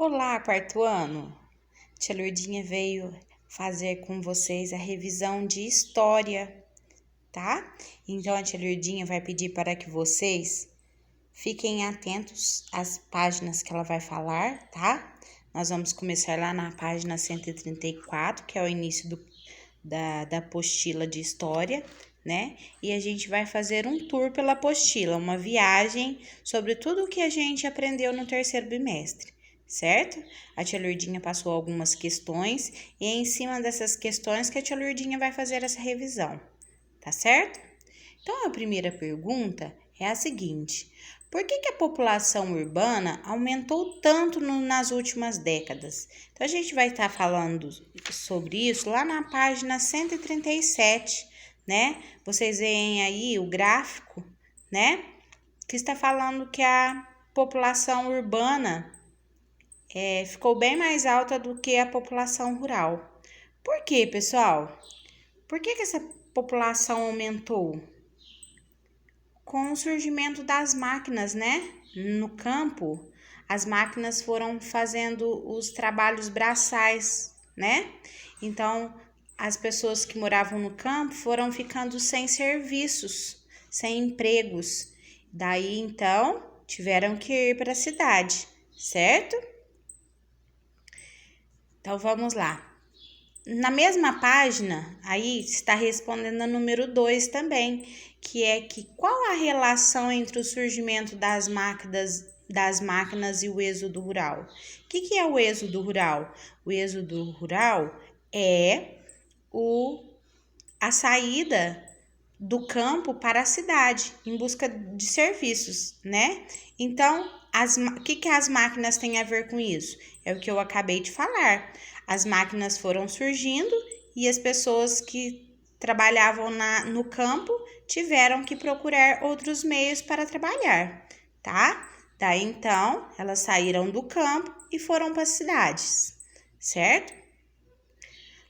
Olá, quarto ano! Tia Lourdinha veio fazer com vocês a revisão de história, tá? Então, a tia Lourdinha vai pedir para que vocês fiquem atentos às páginas que ela vai falar, tá? Nós vamos começar lá na página 134, que é o início da apostila de história, né? E a gente vai fazer um tour pela apostila, uma viagem sobre tudo o que a gente aprendeu no terceiro bimestre, certo? A tia Lourdinha passou algumas questões e é em cima dessas questões que a tia Lourdinha vai fazer essa revisão, tá certo? Então, a primeira pergunta é a seguinte: por que a população urbana aumentou tanto nas últimas décadas? Então, a gente vai estar falando sobre isso lá na página 137, né? Vocês veem aí o gráfico, né? Que está falando que a população urbana ficou bem mais alta do que a população rural. Por quê, pessoal? Por que essa população aumentou? Com o surgimento das máquinas, né? No campo, as máquinas foram fazendo os trabalhos braçais, né? Então, as pessoas que moravam no campo foram ficando sem serviços, sem empregos. Daí, então, tiveram que ir para a cidade, certo? Então, vamos lá. Na mesma página, aí está respondendo a número 2 também, que é que qual a relação entre o surgimento das máquinas e o êxodo rural? O que é o êxodo rural? O êxodo rural é a saída do campo para a cidade em busca de serviços, né? Então, o que as máquinas têm a ver com isso? É o que eu acabei de falar. As máquinas foram surgindo e as pessoas que trabalhavam no campo tiveram que procurar outros meios para trabalhar, tá? Daí, então, elas saíram do campo e foram para as cidades, certo?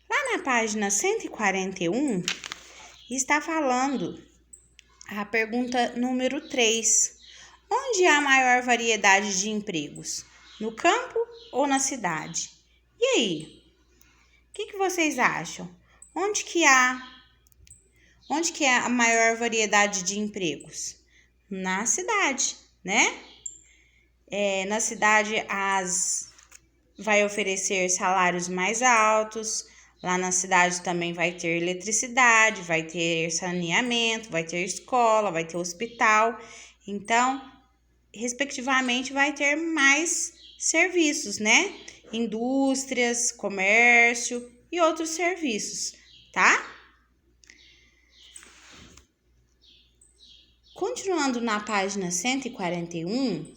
Lá na página 141, está falando a pergunta número 3. Onde há maior variedade de empregos? No campo ou na cidade? E aí? O que vocês acham? Onde que há a maior variedade de empregos? Na cidade, né? Na cidade vai oferecer salários mais altos. Lá na cidade também vai ter eletricidade, vai ter saneamento, vai ter escola, vai ter hospital. Então, respectivamente, vai ter mais serviços, né? Indústrias, comércio e outros serviços, tá? Continuando na página 141,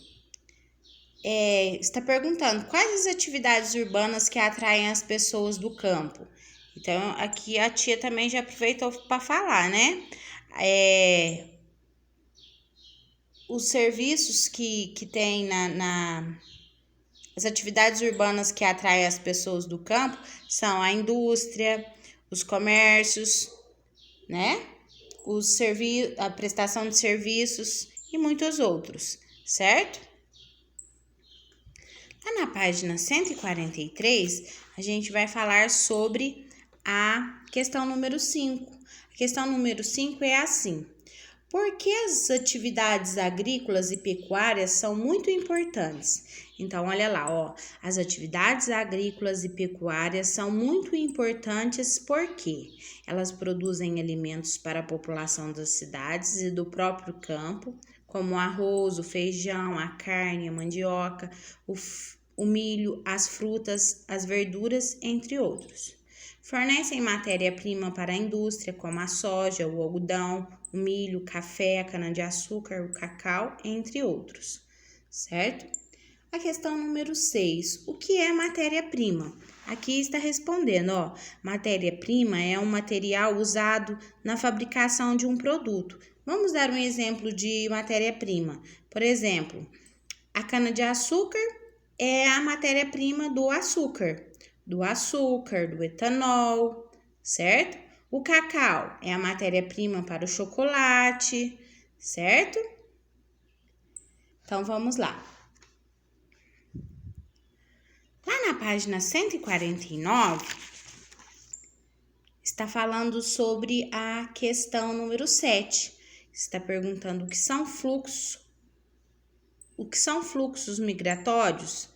está perguntando quais as atividades urbanas que atraem as pessoas do campo. Então, aqui a tia também já aproveitou para falar, né? Os serviços que tem as atividades urbanas que atraem as pessoas do campo são a indústria, os comércios, né? A prestação de serviços e muitos outros, certo? Lá na página 143, a gente vai falar sobre a questão número 5. A questão número 5 é assim: por que as atividades agrícolas e pecuárias são muito importantes? Então, olha lá, ó, as atividades agrícolas e pecuárias são muito importantes porque elas produzem alimentos para a população das cidades e do próprio campo, como o arroz, o feijão, a carne, a mandioca, o milho, as frutas, as verduras, entre outros. Fornecem matéria-prima para a indústria, como a soja, o algodão, o milho, o café, a cana-de-açúcar, o cacau, entre outros, certo? A questão número 6. O que é matéria-prima? Aqui está respondendo, ó. Matéria-prima é um material usado na fabricação de um produto. Vamos dar um exemplo de matéria-prima. Por exemplo, a cana-de-açúcar é a matéria-prima do açúcar, do etanol, certo? O cacau é a matéria-prima para o chocolate, certo? Então, vamos lá. página 149, está falando sobre a questão número 7. Está perguntando o que são fluxos migratórios.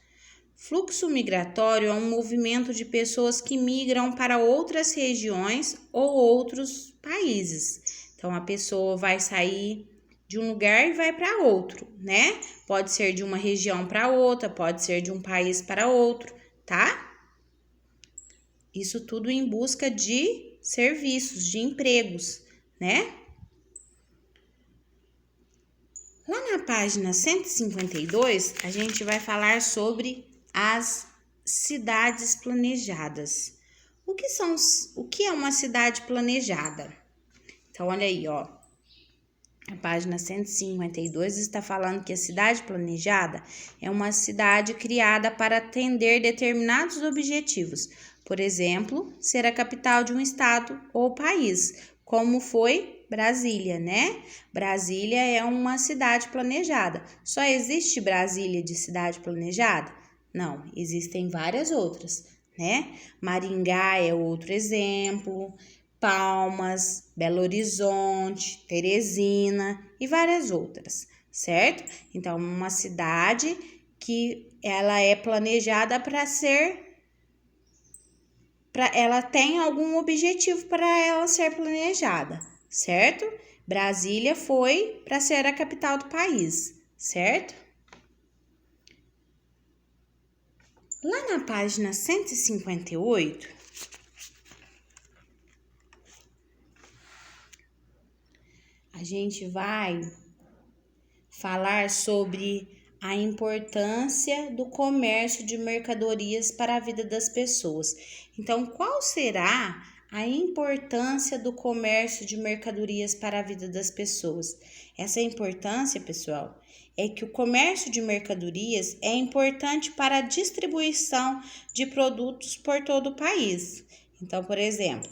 Fluxo migratório é um movimento de pessoas que migram para outras regiões ou outros países. Então, a pessoa vai sair de um lugar e vai para outro, né? Pode ser de uma região para outra, pode ser de um país para outro, tá? Isso tudo em busca de serviços, de empregos, né? Lá na página 152, a gente vai falar sobre as cidades planejadas. O que é uma cidade planejada? Então, olha aí, ó. A página 152 está falando que a cidade planejada é uma cidade criada para atender determinados objetivos. Por exemplo, ser a capital de um estado ou país, como foi Brasília, né? Brasília é uma cidade planejada. Só existe Brasília de cidade planejada? Não, existem várias outras, né? Maringá é outro exemplo, Palmas, Belo Horizonte, Teresina e várias outras, certo? Então, uma cidade que ela é planejada ela tem algum objetivo para ela ser planejada, certo? Brasília foi para ser a capital do país, certo? Lá na página 158, a gente vai falar sobre a importância do comércio de mercadorias para a vida das pessoas. Então, qual será a importância do comércio de mercadorias para a vida das pessoas? Essa importância, pessoal, é que o comércio de mercadorias é importante para a distribuição de produtos por todo o país. Então, por exemplo,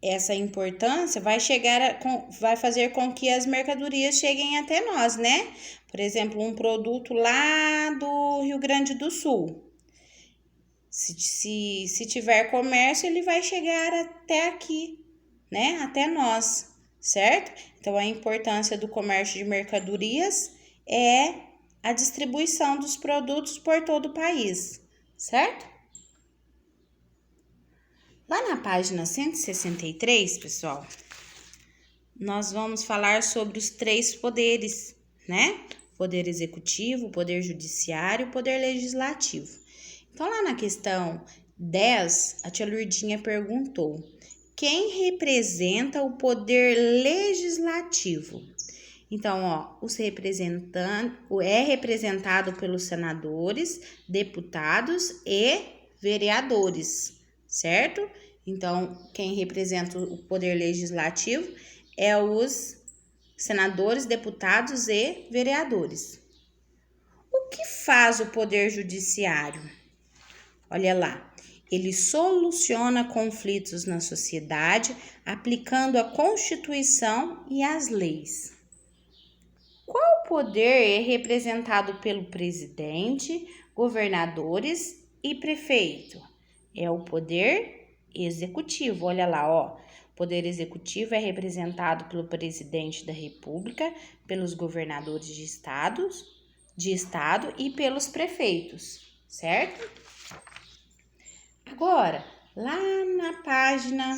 essa importância vai fazer com que as mercadorias cheguem até nós, né? Por exemplo, um produto lá do Rio Grande do Sul. Se tiver comércio, ele vai chegar até aqui, né? Até nós, certo? Então, a importância do comércio de mercadorias é a distribuição dos produtos por todo o país, certo? Lá na página 163, pessoal, nós vamos falar sobre os 3 poderes, né? Poder executivo, poder judiciário, poder legislativo. Então, lá na questão 10, a tia Lourdinha perguntou: quem representa o poder legislativo? Então, ó, é representado pelos senadores, deputados e vereadores, certo? Então, quem representa o poder legislativo é os senadores, deputados e vereadores. O que faz o poder judiciário? Olha lá, ele soluciona conflitos na sociedade aplicando a Constituição e as leis. Qual poder é representado pelo presidente, governadores e prefeito? É o poder executivo. Olha lá, ó. O poder executivo é representado pelo presidente da República, pelos governadores de estado e pelos prefeitos, certo? Agora, lá na página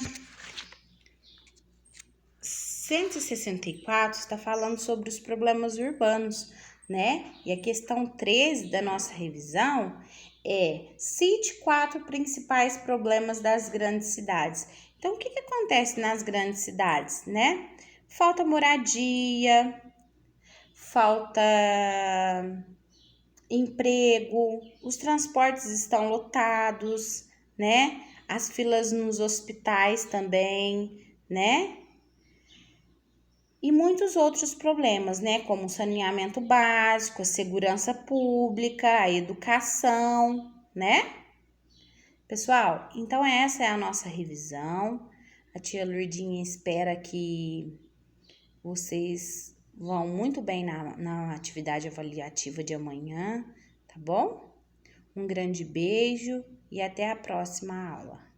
164 está falando sobre os problemas urbanos, né? E a questão 13 da nossa revisão é: cite 4 principais problemas das grandes cidades. Então, o que acontece nas grandes cidades, né? Falta moradia, falta emprego, os transportes estão lotados, né? As filas nos hospitais também, né? E muitos outros problemas, né? Como o saneamento básico, a segurança pública, a educação, né? Pessoal, então essa é a nossa revisão. A tia Lourdinha espera que vocês vão muito bem na atividade avaliativa de amanhã, tá bom? Um grande beijo e até a próxima aula.